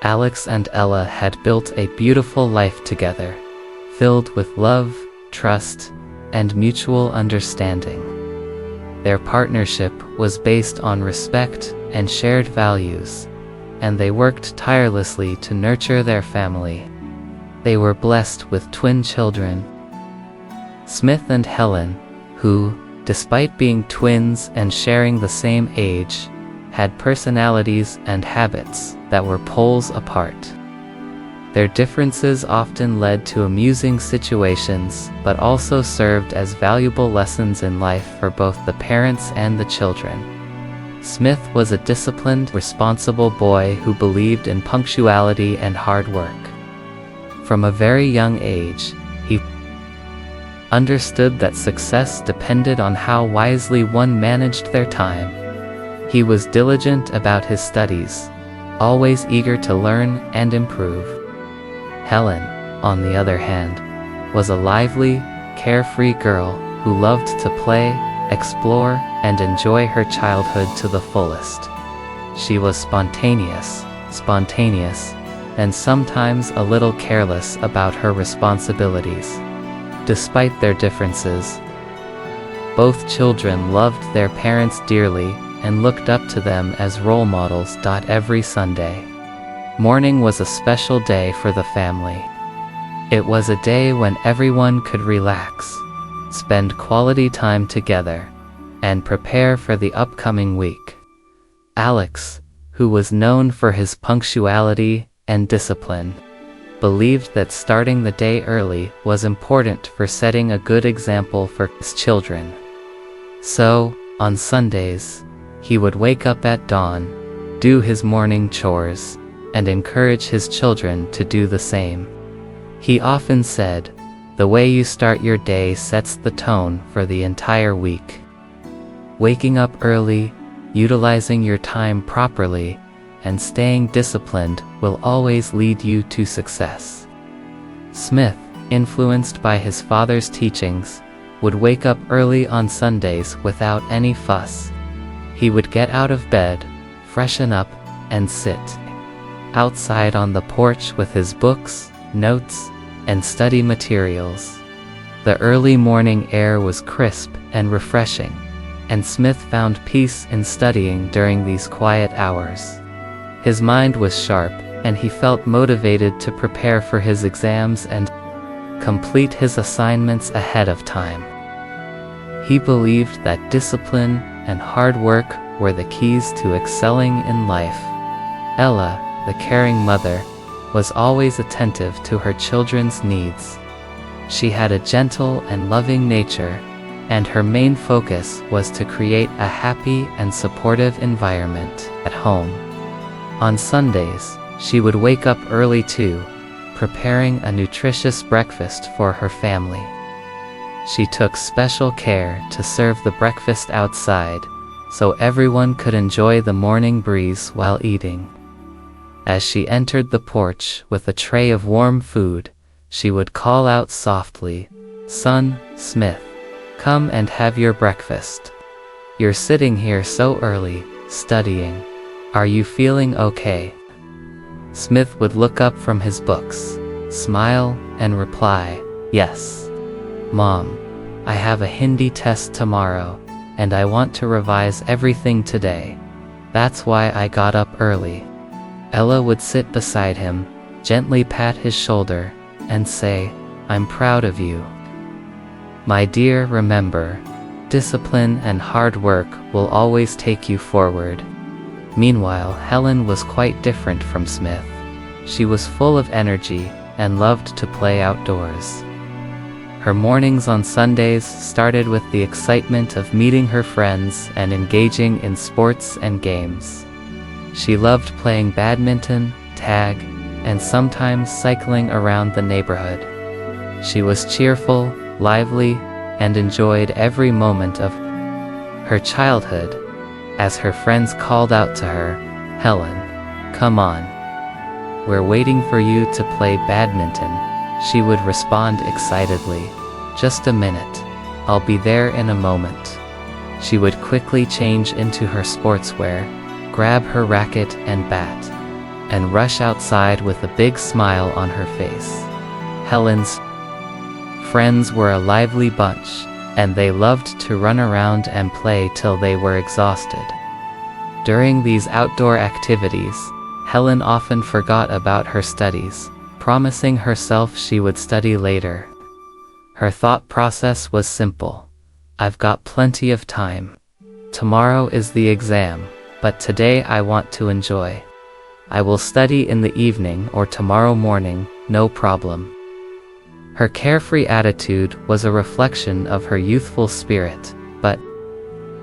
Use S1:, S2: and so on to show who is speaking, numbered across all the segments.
S1: Alex and Ella had built a beautiful life together, filled with love, trust, and mutual understanding. Their partnership was based on respect and shared values, and they worked tirelessly to nurture their family. They were blessed with twin children, Smith and Helen, who, despite being twins and sharing the same age, had personalities and habits that were poles apart. Their differences often led to amusing situations, but also served as valuable lessons in life for both the parents and the children. Smith was a disciplined, responsible boy who believed in punctuality and hard work. From a very young age, he understood that success depended on how wisely one managed their time. He was diligent about his studies, always eager to learn and improve. Helen, on the other hand, was a lively, carefree girl who loved to play, explore, and enjoy her childhood to the fullest. She was spontaneous, and sometimes a little careless about her responsibilities. Despite their differences, both children loved their parents dearly and looked up to them as role models. Every Sunday morning was a special day for the family. It was a day when everyone could relax, spend quality time together, and prepare for the upcoming week. Alex, who was known for his punctuality and discipline, believed that starting the day early was important for setting a good example for his children. So, on Sundays, he would wake up at dawn, do his morning chores, and encourage his children to do the same. He often said, "The way you start your day sets the tone for the entire week." Waking up early, utilizing your time properly, and staying disciplined will always lead you to success. Smith, influenced by his father's teachings, would wake up early on Sundays without any fuss. He would get out of bed, freshen up, and sit outside on the porch with his books, notes, and study materials. The early morning air was crisp and refreshing, and Smith found peace in studying during these quiet hours. His mind was sharp, and he felt motivated to prepare for his exams and complete his assignments ahead of time. He believed that discipline and hard work were the keys to excelling in life. Ella, the caring mother, was always attentive to her children's needs. She had a gentle and loving nature, and her main focus was to create a happy and supportive environment at home. On Sundays, she would wake up early too, preparing a nutritious breakfast for her family. She took special care to serve the breakfast outside, so everyone could enjoy the morning breeze while eating. As she entered the porch with a tray of warm food, she would call out softly, "Son, Smith, come and have your breakfast. You're sitting here so early, studying. Are you feeling okay?" Smith would look up from his books, smile, and reply, "Yes, Mom, I have a Hindi test tomorrow, and I want to revise everything today. That's why I got up early." Ella would sit beside him, gently pat his shoulder, and say, "I'm proud of you. My dear, remember, discipline and hard work will always take you forward." Meanwhile, Helen was quite different from Smith. She was full of energy and loved to play outdoors. Her mornings on Sundays started with the excitement of meeting her friends and engaging in sports and games. She loved playing badminton, tag, and sometimes cycling around the neighborhood. She was cheerful, lively, and enjoyed every moment of her childhood. As her friends called out to her, "Helen, come on. We're waiting for you to play badminton," she would respond excitedly, "Just a minute. I'll be there in a moment." She would quickly change into her sportswear, grab her racket and bat, and rush outside with a big smile on her face. Helen's friends were a lively bunch, and they loved to run around and play till they were exhausted. During these outdoor activities, Helen often forgot about her studies, promising herself she would study later. Her thought process was simple. I've got plenty of time. Tomorrow is the exam, but today I want to enjoy. I will study in the evening or tomorrow morning, no problem. Her carefree attitude was a reflection of her youthful spirit, but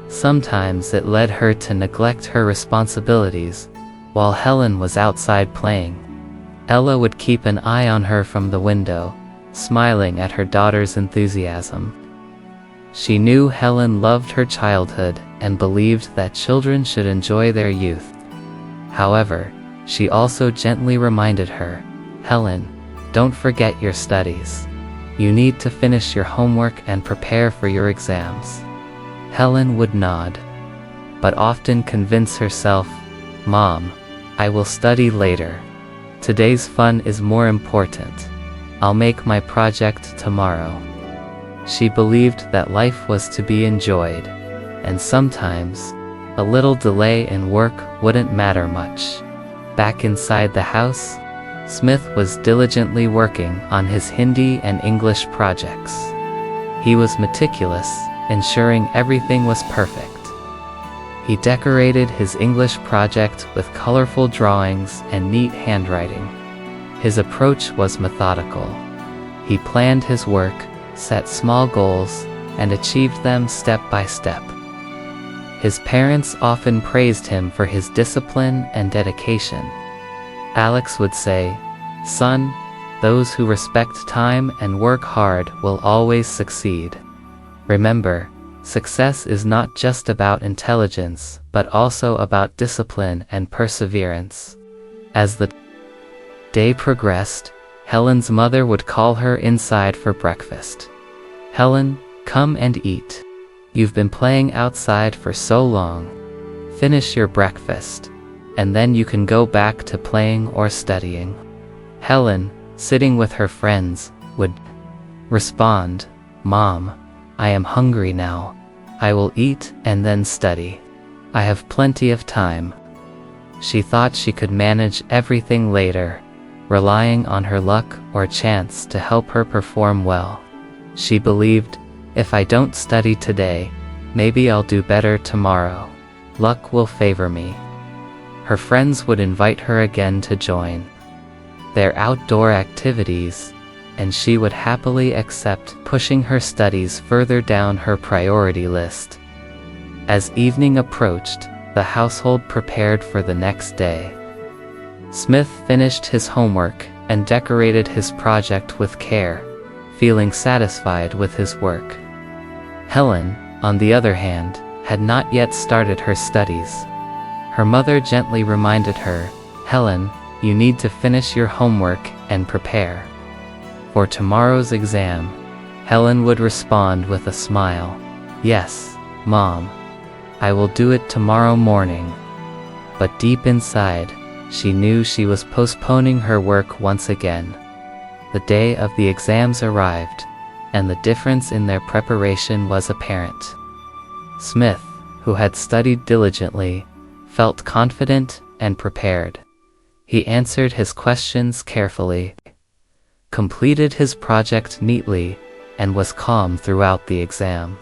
S1: sometimes it led her to neglect her responsibilities. While Helen was outside playing, Ella would keep an eye on her from the window, smiling at her daughter's enthusiasm. She knew Helen loved her childhood and believed that children should enjoy their youth. However, she also gently reminded her, "Helen, don't forget your studies. You need to finish your homework and prepare for your exams." Helen would nod, but often convince herself, "Mom, I will study later. Today's fun is more important. I'll make my project tomorrow." She believed that life was to be enjoyed, and sometimes a little delay in work wouldn't matter much. Back inside the house, Smith was diligently working on his Hindi and English projects. He was meticulous, ensuring everything was perfect. He decorated his English project with colorful drawings and neat handwriting. His approach was methodical. He planned his work, set small goals, and achieved them step by step. His parents often praised him for his discipline and dedication. Alex would say, "Son, those who respect time and work hard will always succeed. Remember, success is not just about intelligence, but also about discipline and perseverance." As the day progressed, Helen's mother would call her inside for breakfast. "Helen, come and eat. You've been playing outside for so long. Finish your breakfast, and then you can go back to playing or studying." Helen, sitting with her friends, would respond, "Mom, I am hungry now. I will eat and then study. I have plenty of time." She thought she could manage everything later, relying on her luck or chance to help her perform well. She believed, "If I don't study today, maybe I'll do better tomorrow. Luck will favor me." Her friends would invite her again to join their outdoor activities, and she would happily accept pushing her studies further down her priority list. As evening approached, the household prepared for the next day. Smith finished his homework and decorated his project with care, feeling satisfied with his work. Helen, on the other hand, had not yet started her studies. Her mother gently reminded her, "Helen, you need to finish your homework and prepare for tomorrow's exam." Helen would respond with a smile, "Yes, Mom, I will do it tomorrow morning." But deep inside, she knew she was postponing her work once again. The day of the exams arrived, and the difference in their preparation was apparent. Smith, who had studied diligently, felt confident and prepared. He answered his questions carefully, completed his project neatly, and was calm throughout the exam.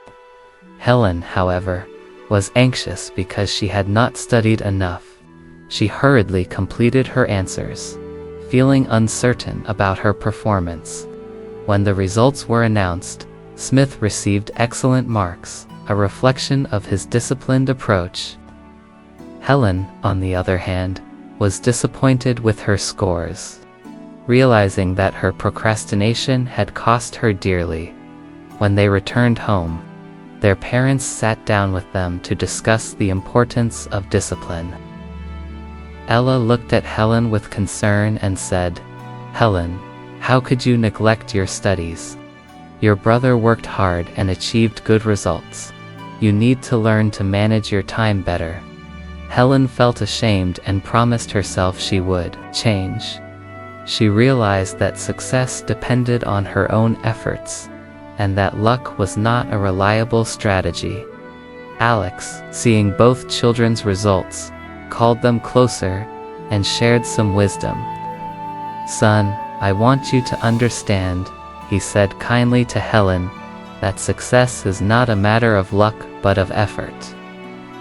S1: Helen, however, was anxious because she had not studied enough. She hurriedly completed her answers, feeling uncertain about her performance. When the results were announced, Smith received excellent marks, a reflection of his disciplined approach. Helen, on the other hand, was disappointed with her scores, realizing that her procrastination had cost her dearly. When they returned home, their parents sat down with them to discuss the importance of discipline. Ella looked at Helen with concern and said, "Helen, how could you neglect your studies? Your brother worked hard and achieved good results. You need to learn to manage your time better." Helen felt ashamed and promised herself she would change. She realized that success depended on her own efforts, and that luck was not a reliable strategy. Alex, seeing both children's results, called them closer and shared some wisdom. "Son, I want you to understand," he said kindly to Helen, "that success is not a matter of luck but of effort.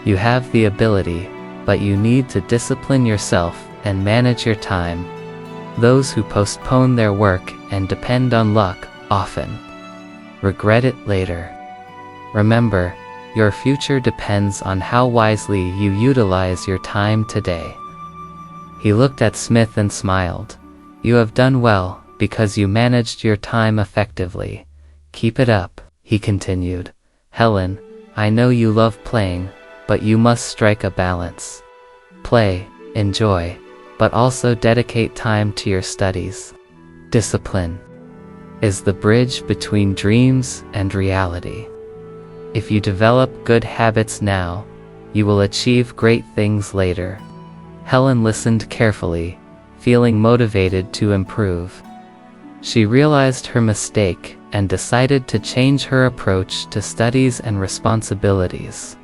S1: You have the ability, but you need to discipline yourself and manage your time. Those who postpone their work and depend on luck often regret it later. Remember, your future depends on how wisely you utilize your time today." He looked at Smith and smiled. "You have done well, because you managed your time effectively. Keep it up," he continued. "Helen, I know you love playing, but you must strike a balance. Play, enjoy, but also dedicate time to your studies. Discipline is the bridge between dreams and reality. If you develop good habits now, you will achieve great things later." Helen listened carefully, feeling motivated to improve. She realized her mistake and decided to change her approach to studies and responsibilities.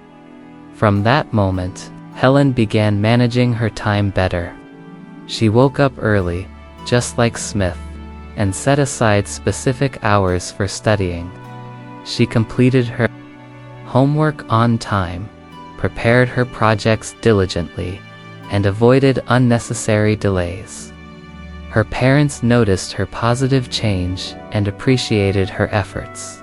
S1: From that moment, Helen began managing her time better. She woke up early, just like Smith, and set aside specific hours for studying. She completed her homework on time, prepared her projects diligently, and avoided unnecessary delays. Her parents noticed her positive change and appreciated her efforts.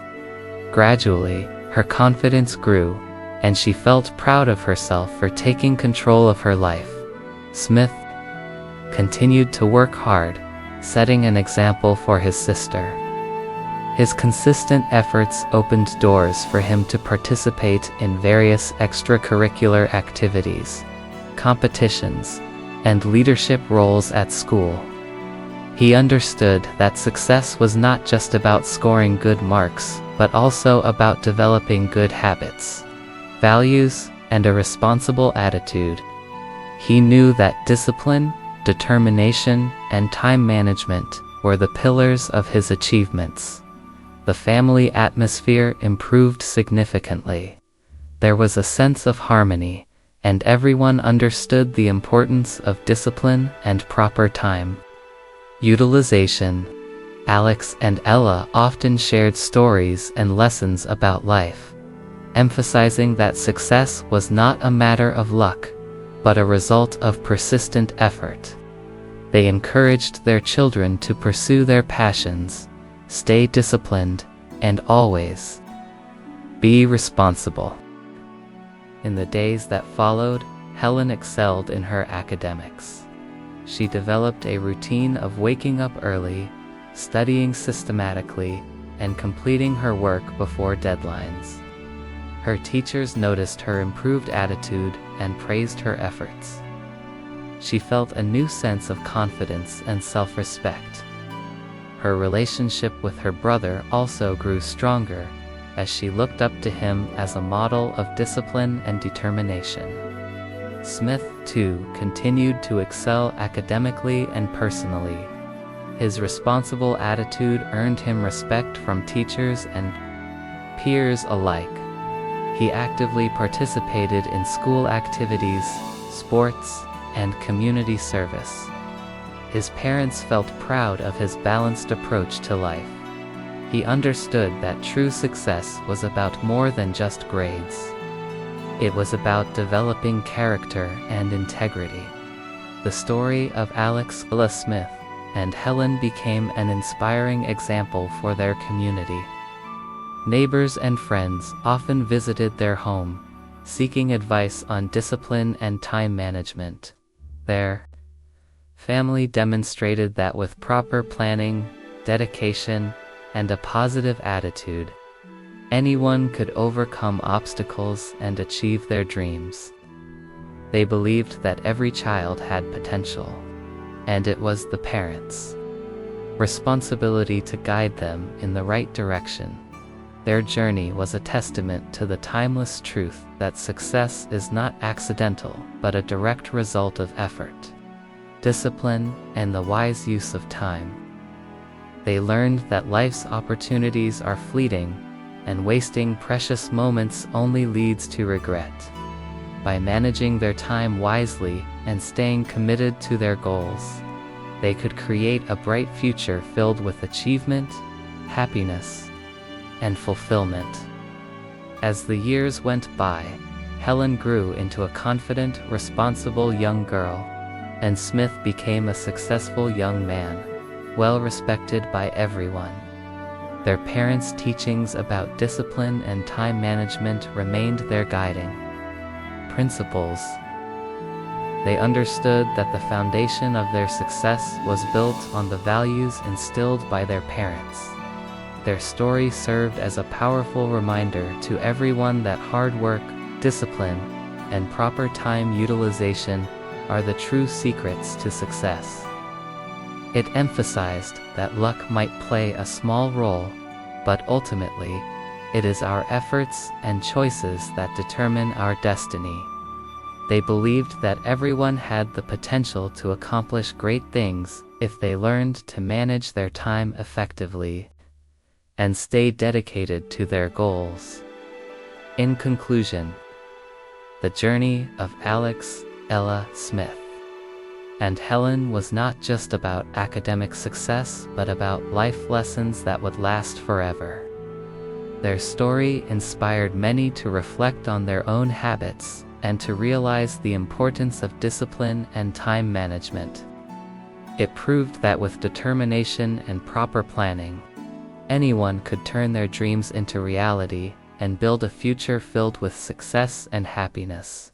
S1: Gradually, her confidence grew, and she felt proud of herself for taking control of her life. Smith continued to work hard, setting an example for his sister. His consistent efforts opened doors for him to participate in various extracurricular activities, competitions, and leadership roles at school. He understood that success was not just about scoring good marks, but also about developing good habits, values, and a responsible attitude. He knew that discipline, determination, and time management were the pillars of his achievements. The family atmosphere improved significantly. There was a sense of harmony, and everyone understood the importance of discipline and proper time utilization. Alex and Ella often shared stories and lessons about life, emphasizing that success was not a matter of luck, but a result of persistent effort. They encouraged their children to pursue their passions, stay disciplined, and always be responsible. In the days that followed, Helen excelled in her academics. She developed a routine of waking up early, studying systematically, and completing her work before deadlines. Her teachers noticed her improved attitude and praised her efforts. She felt a new sense of confidence and self-respect. Her relationship with her brother also grew stronger, as she looked up to him as a model of discipline and determination. Smith, too, continued to excel academically and personally. His responsible attitude earned him respect from teachers and peers alike. He actively participated in school activities, sports, and community service. His parents felt proud of his balanced approach to life. He understood that true success was about more than just grades. It was about developing character and integrity. The story of Alex Smith and Helen became an inspiring example for their community. Neighbors and friends often visited their home, seeking advice on discipline and time management. Their family demonstrated that with proper planning, dedication, and a positive attitude, anyone could overcome obstacles and achieve their dreams. They believed that every child had potential, and it was the parents' responsibility to guide them in the right direction. Their journey was a testament to the timeless truth that success is not accidental but a direct result of effort, discipline, and the wise use of time. They learned that life's opportunities are fleeting, and wasting precious moments only leads to regret. By managing their time wisely and staying committed to their goals, they could create a bright future filled with achievement, happiness, and fulfillment. As the years went by, Helen grew into a confident, responsible young girl, and Smith became a successful young man, well respected by everyone. Their parents' teachings about discipline and time management remained their guiding principles. They understood that the foundation of their success was built on the values instilled by their parents. Their story served as a powerful reminder to everyone that hard work, discipline, and proper time utilization are the true secrets to success. It emphasized that luck might play a small role, but ultimately, it is our efforts and choices that determine our destiny. They believed that everyone had the potential to accomplish great things if they learned to manage their time effectively and stay dedicated to their goals. In conclusion, the journey of Alex, Ella Smith, and Helen was not just about academic success but about life lessons that would last forever. Their story inspired many to reflect on their own habits and to realize the importance of discipline and time management. It proved that with determination and proper planning, anyone could turn their dreams into reality and build a future filled with success and happiness.